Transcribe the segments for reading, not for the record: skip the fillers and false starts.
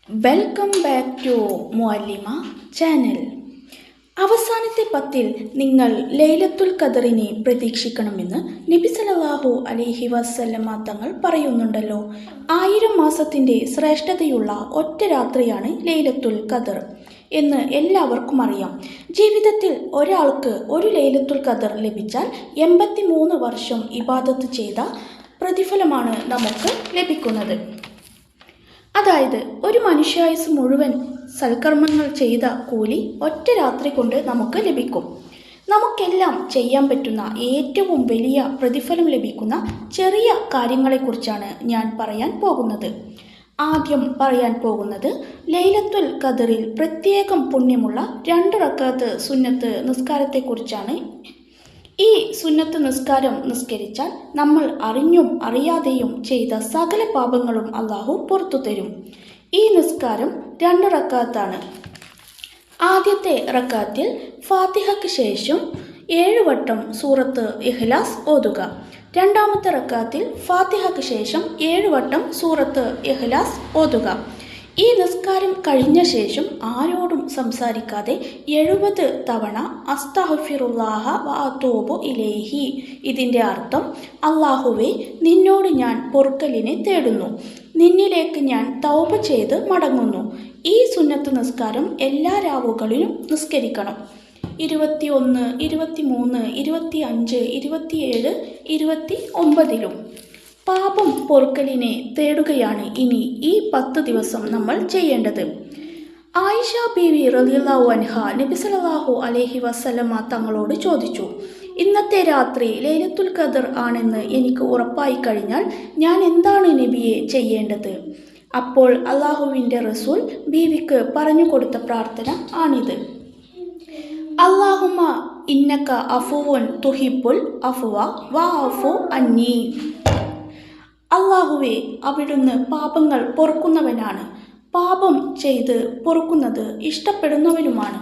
Welcome back to Muallima channel. അവസാനത്തെ 10-ൽ നിങ്ങൾ ലൈലത്തുൽ ഖദറിനെ പ്രതീക്ഷിക്കണമെന്ന് നബി സല്ലല്ലാഹു അലൈഹി വസല്ലമ തങ്ങൾ പറയുന്നുണ്ടല്ലോ. 1000 മാസത്തിൻ്റെ ശ്രേഷ്ഠതയുള്ള ഒറ്റ രാത്രിയാണ് ലൈലത്തുൽ ഖദർ എന്ന് എല്ലാവർക്കും അറിയാം. ജീവിതത്തിൽ ഒരാൾക്ക് ഒരു ലൈലത്തുൽ ഖദർ ലഭിച്ചാൽ 83 വർഷം ഇബാദത്ത് ചെയ്ത പ്രതിഫലമാണ് നമുക്ക് ലഭിക്കുന്നത്. അതായത് ഒരു മനുഷ്യായുസ് മുഴുവൻ സൽക്കർമ്മങ്ങൾ ചെയ്ത കൂലി ഒറ്റ രാത്രി കൊണ്ട് നമുക്ക് ലഭിക്കും. നമുക്കെല്ലാം ചെയ്യാൻ പറ്റുന്ന ഏറ്റവും വലിയ പ്രതിഫലം ലഭിക്കുന്ന ചെറിയ കാര്യങ്ങളെക്കുറിച്ചാണ് ഞാൻ പറയാൻ പോകുന്നത്. ആദ്യം പറയാൻ പോകുന്നത് ലൈലത്തുൽ ഖദറിൽ പ്രത്യേകം പുണ്യമുള്ള 2 റക്അത്ത് സുന്നത്ത് നിസ്കാരത്തെക്കുറിച്ചാണ്. ഈ സുന്നത്ത് നിസ്കാരം നിസ്കരിച്ചാൽ നമ്മൾ അറിഞ്ഞും അറിയാതെയും ചെയ്ത സകല പാപങ്ങളും അള്ളാഹു പുറത്തു തരും. ഈ നിസ്കാരം 2 റക്അത്താണ്. ആദ്യത്തെ റക്അത്തിൽ ഫാത്തിഹയ്ക്ക് ശേഷം 7 വട്ടം സൂറത്ത് ഇഖ്ലാസ് ഓതുക. രണ്ടാമത്തെ റക്അത്തിൽ ഫാത്തിഹയ്ക്ക് ശേഷം 7 വട്ടം സൂറത്ത് ഇഖ്ലാസ് ഓതുക. ഈ നിസ്കാരം കഴിഞ്ഞ ശേഷം ആരോടും സംസാരിക്കാതെ 70 തവണ അസ്തഗ്ഫിറുല്ലാഹ വ അതൂബു ഇലൈഹി. ഇതിൻ്റെ അർത്ഥം, അല്ലാഹുവേ, നിന്നോട് ഞാൻ പൊറുക്കലിനെ തേടുന്നു, നിന്നിലേക്ക് ഞാൻ തൗബ ചെയ്ത് മടങ്ങുന്നു. ഈ സുന്നത്ത് നിസ്കാരം എല്ലാ രാവുകളിലും നിസ്കരിക്കണം. 21, 23, 25, 27, 29 പാപം പൊറുക്കലിനെ തേടുകയാണ് ഇനി ഈ 10 ദിവസം നമ്മൾ ചെയ്യേണ്ടത്. ആയിഷ ബീവി റളിയല്ലാഹു അൻഹ നബി സല്ലല്ലാഹു അലൈഹി വസല്ലമ തങ്ങളോട് ചോദിച്ചു, ഇന്നത്തെ രാത്രി ലൈലത്തുൽ ഖദർ ആണെന്ന് എനിക്ക് ഉറപ്പായി കഴിഞ്ഞാൽ ഞാൻ എന്താണ് നബിയെ ചെയ്യേണ്ടത്? അപ്പോൾ അള്ളാഹുവിൻ്റെ റസൂൽ ബീവിക്ക് പറഞ്ഞു കൊടുത്ത പ്രാർത്ഥന ആണിത്. അല്ലാഹുമ്മ ഇന്നക അഫുവുൻ തുഹിബ്ബുൽ അഫ്വ വഅഫു അന്നി. അല്ലാഹുവേ, അവിടുന്ന് പാപങ്ങൾ പൊറുക്കുന്നവനാണ്, പാപം ചെയ്ത് പൊറുക്കുന്നത് ഇഷ്ടപ്പെടുന്നവനുമാണ്.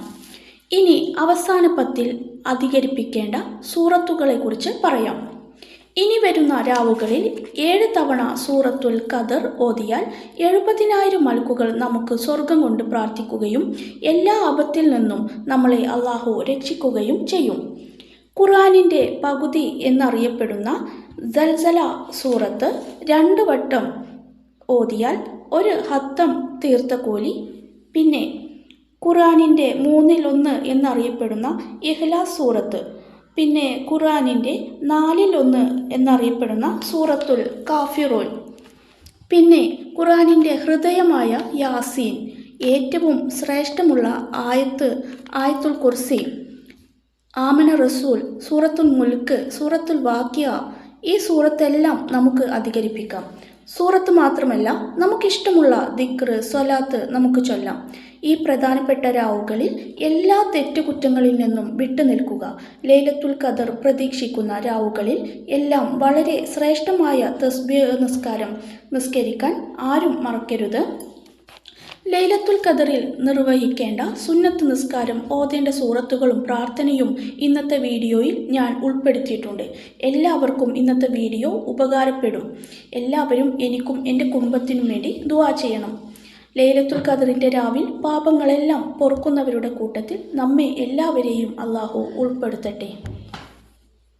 ഇനി അവസാന 10-ൽ അധികരിപ്പിക്കേണ്ട സൂറത്തുകളെക്കുറിച്ച് പറയാം. ഇനി വരുന്ന രാവുകളിൽ 7 തവണ സൂറത്തുൽ ഖദർ ഓതിയാൽ 70,000 മലക്കുകൾ നമുക്ക് സ്വർഗം കൊണ്ട് പ്രാർത്ഥിക്കുകയും എല്ലാ ആപത്തിൽ നിന്നും നമ്മളെ അള്ളാഹു രക്ഷിക്കുകയും ചെയ്യും. ഖുർആനിൻ്റെ പകുതി എന്നറിയപ്പെടുന്ന സൽസല സൂറത്ത് 2 വട്ടം ഓതിയാൽ 1 ഹത്തം തീർത്ത കൂലി. പിന്നെ ഖുർആനിൻ്റെ 1/3 എന്നറിയപ്പെടുന്ന ഇഖ്ലാസ് സൂറത്ത്, പിന്നെ ഖുർആനിൻ്റെ 4/1 എന്നറിയപ്പെടുന്ന സൂറത്തുൽ കാഫിറൂൻ, പിന്നെ ഖുർആനിൻ്റെ ഹൃദയമായ യാസീൻ, ഏറ്റവും ശ്രേഷ്ഠമുള്ള ആയത്തുൽ കുർസി, ആമന റസൂൽ, സൂറത്തുൽ മുൽക്ക്, സൂറത്തുൽ വാഖിയ. ഈ സൂറത്തെല്ലാം നമുക്ക് അധികരിപ്പിക്കാം. സൂറത്ത് മാത്രമല്ല, നമുക്കിഷ്ടമുള്ള ദിക്ർ, സ്വലാത്ത് നമുക്ക് ചൊല്ലാം. ഈ പ്രധാനപ്പെട്ട രാവുകളിൽ എല്ലാ തെറ്റുകുറ്റങ്ങളിൽ നിന്നും വിട്ടുനിൽക്കുക. ലൈലത്തുൽ ഖദർ പ്രതീക്ഷിക്കുന്ന രാവുകളിൽ എല്ലാം വളരെ ശ്രേഷ്ഠമായ തസ്ബീഹ് നിസ്കാരം നിസ്കരിക്കാൻ ആരും മറക്കരുത്. ലൈലത്തുൽ ഖദറിൽ നിർവഹിക്കേണ്ട സുന്നത്ത് നിസ്കാരം ഓതേണ്ട സൂറത്തുകളും പ്രാർത്ഥനയും ഇന്നത്തെ വീഡിയോയിൽ ഞാൻ ഉൾപ്പെടുത്തിയിട്ടുണ്ട്. എല്ലാവർക്കും ഇന്നത്തെ വീഡിയോ ഉപകാരപ്പെടും. എല്ലാവരും എനിക്കും എൻ്റെ കുടുംബത്തിനും വേണ്ടി ദുആ ചെയ്യണം. ലൈലത്തുൽ ഖദറിൻ്റെ രാവിൽ പാപങ്ങളെല്ലാം പൊറുക്കുന്നവരുടെ കൂട്ടത്തിൽ നമ്മെ എല്ലാവരെയും അള്ളാഹു ഉൾപ്പെടുത്തട്ടെ.